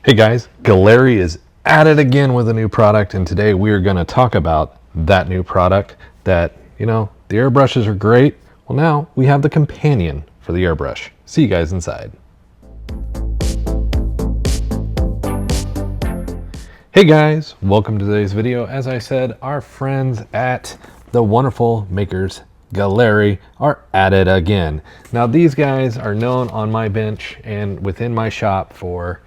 Hey guys, Galeri is at it again with a new product, and today we are going to talk about that new product that, the airbrushes are great. Well, now we have the companion for the airbrush. See you guys inside. Hey guys, welcome to today's video. As I said, our friends at the wonderful makers Galeri are at it again. Now these guys are known on my bench and within my shop for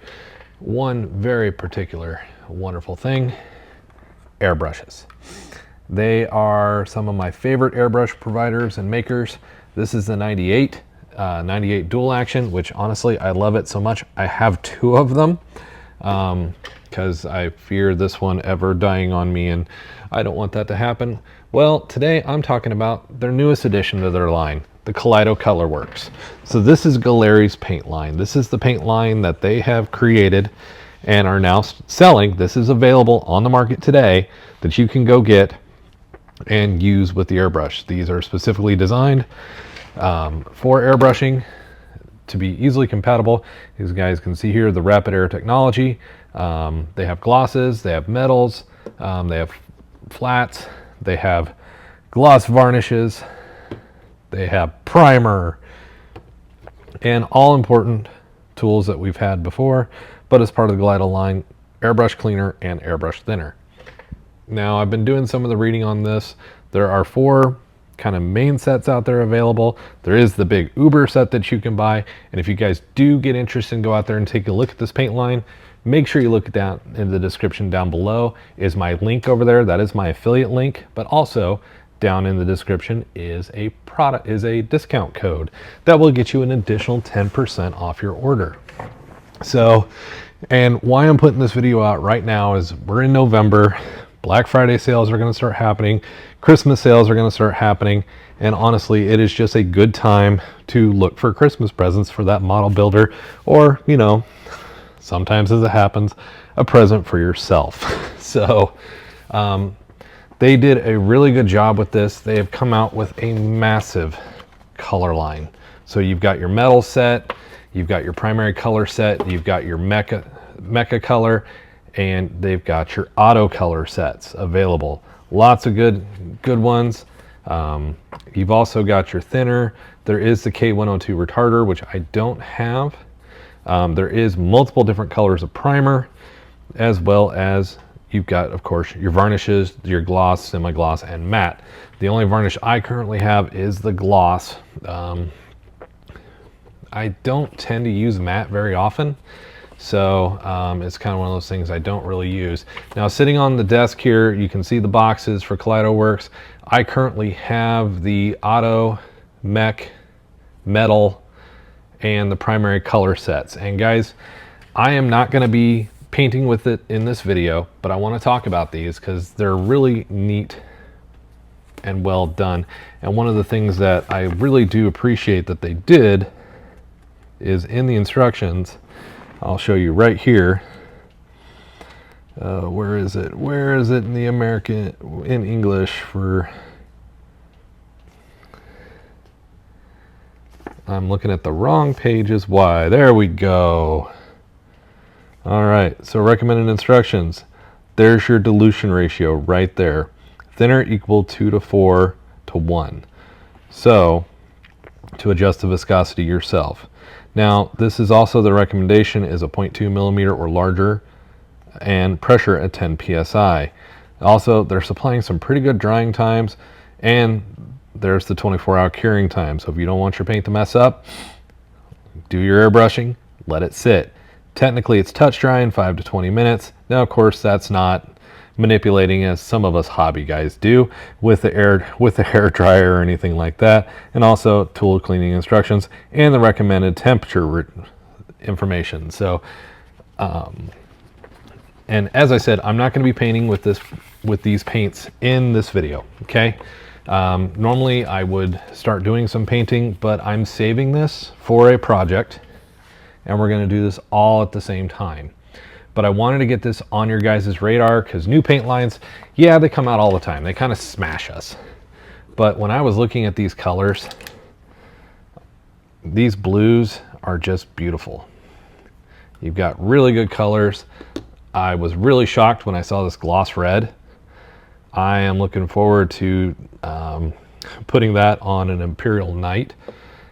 one very particular wonderful thing: airbrushes. They are some of my favorite airbrush providers and makers. This is the 98 dual action, which honestly I love it so much I have two of them because I fear this one ever dying on me, and I don't want that to happen. Well, today I'm talking about their newest addition to their line, the Kaleido Colorworks. So this is Galeri's paint line. This is the paint line that they have created and are now selling. This is available on the market today that you can go get and use with the airbrush. These are specifically designed for airbrushing to be easily compatible. As you guys can see here, the rapid air technology. They have glosses, they have metals, they have flats, they have gloss varnishes, they have primer, and all important tools that we've had before, but as part of the Kaleido line: airbrush cleaner and airbrush thinner. Now I've been doing some of the reading on this. There are four kind of main sets out there available. There is the big Uber set that you can buy, and if you guys do get interested and go out there and take a look at this paint line, make sure you look down in the description down below is my link over there. That is my affiliate link, but also down in the description is a discount code that will get you an additional 10% off your order. So, and why I'm putting this video out right now is we're in November. Black Friday sales are going to start happening. Christmas sales are going to start happening. And honestly, it is just a good time to look for Christmas presents for that model builder, or, sometimes as it happens, a present for yourself. So, they did a really good job with this. They have come out with a massive color line. So you've got your metal set, you've got your primary color set, you've got your mecha color, and they've got your auto color sets available. Lots of good ones. You've also got your thinner. There is the K102 retarder, which I don't have. There is multiple different colors of primer, as well as you've got, of course, your varnishes, your gloss, semi-gloss, and matte. The only varnish I currently have is the gloss. I don't tend to use matte very often, so it's kind of one of those things I don't really use. Now, sitting on the desk here, you can see the boxes for Kaleido Works. I currently have the auto, mech, metal, and the primary color sets. And guys, I am not going to be painting with it in this video, but I want to talk about these because they're really neat and well done. And one of the things that I really do appreciate that they did is in the instructions, I'll show you right here. Where is it in the in English for... I'm looking at the wrong pages. Why? There we go. All right, so recommended instructions. There's your dilution ratio right there. Thinner equal 2 to 4 to 1. So, to adjust the viscosity yourself. Now, this is also the recommendation is a 0.2 millimeter or larger, and pressure at 10 psi. Also, they're supplying some pretty good drying times, and there's the 24-hour curing time. So if you don't want your paint to mess up, do your airbrushing, let it sit. Technically, it's touch dry in 5 to 20 minutes. Now, of course, that's not manipulating as some of us hobby guys do with the hair dryer or anything like that. And also tool cleaning instructions and the recommended temperature information. So, and as I said, I'm not going to be painting with these paints in this video. Okay. Normally I would start doing some painting, but I'm saving this for a project, and we're going to do this all at the same time. But I wanted to get this on your guys' radar because new paint lines, yeah, they come out all the time. They kind of smash us. But when I was looking at these colors, these blues are just beautiful. You've got really good colors. I was really shocked when I saw this gloss red. I am looking forward to putting that on an Imperial Knight.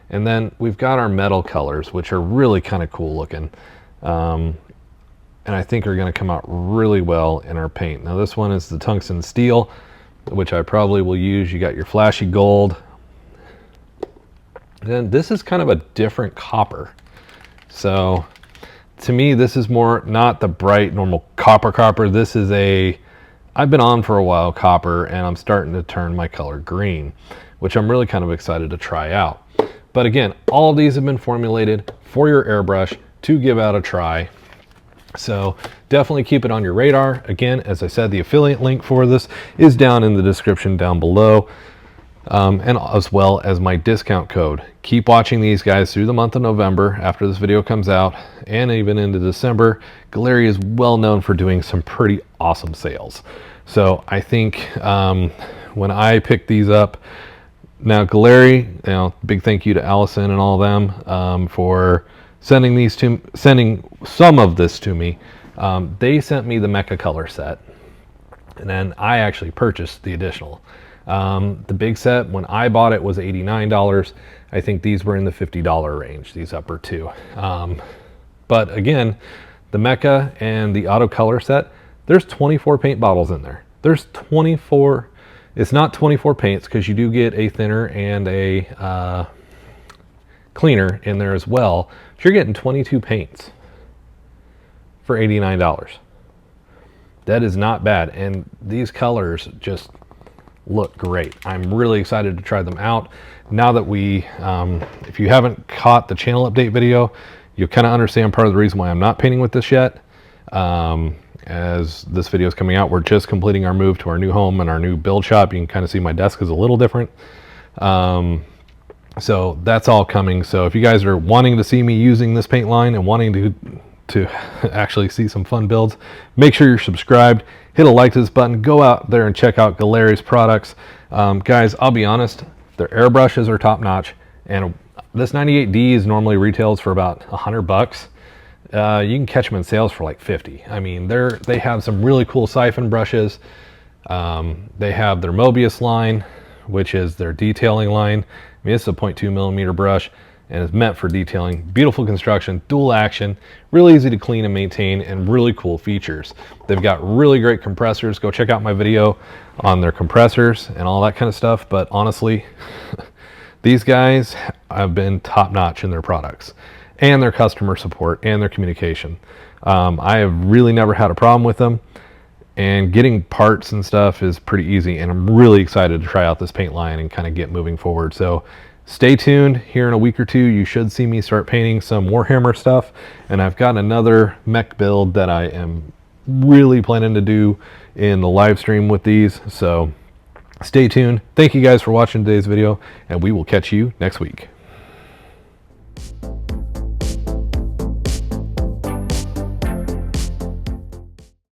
And then we've got our metal colors, which are really kind of cool looking. And I think are going to come out really well in our paint. Now this one is the tungsten steel, which I probably will use. You got your flashy gold. Then this is kind of a different copper. So to me, this is more not the bright normal copper. This is I've been on for a while copper, and I'm starting to turn my color green, which I'm really kind of excited to try out. But again, all of these have been formulated for your airbrush to give out a try. So definitely keep it on your radar. Again, as I said, the affiliate link for this is down in the description down below. And as well as my discount code. Keep watching these guys through the month of November after this video comes out, and even into December. Galeri is well known for doing some pretty awesome sales. So I think when I picked these up, now Galeri, big thank you to Allison and all them for sending some of this to me. They sent me the Mecha color set, and then I actually purchased the additional. The big set, when I bought it, was $89. I think these were in the $50 range, these upper two. But again, the Mecha and the auto color set, there's 24 paint bottles in there. There's 24, it's not 24 paints because you do get a thinner and a cleaner in there as well. But you're getting 22 paints for $89. That is not bad. And these colors just look great. I'm really excited to try them out. Now that if you haven't caught the channel update video, you'll kind of understand part of the reason why I'm not painting with this yet. As this video is coming out, we're just completing our move to our new home and our new build shop. You can kind of see my desk is a little different. So that's all coming. So if you guys are wanting to see me using this paint line and wanting to actually see some fun builds, make sure you're subscribed, hit a like to this button, go out there and check out Galeri's products. Guys, I'll be honest, their airbrushes are top notch, and this 98D normally retails for about $100. You can catch them in sales for like 50. I mean, they have some really cool siphon brushes. They have their Mobius line, which is their detailing line. I mean, it's a 0.2 millimeter brush and is meant for detailing. Beautiful construction, dual action, really easy to clean and maintain, and really cool features. They've got really great compressors. Go check out my video on their compressors and all that kind of stuff. But honestly, these guys have been top notch in their products and their customer support and their communication. I have really never had a problem with them, and getting parts and stuff is pretty easy, and I'm really excited to try out this paint line and kind of get moving forward. So stay tuned. Here in a week or two, you should see me start painting some Warhammer stuff, and I've got another mech build that I am really planning to do in the live stream with these. So stay tuned. Thank you guys for watching today's video, and we will catch you next week.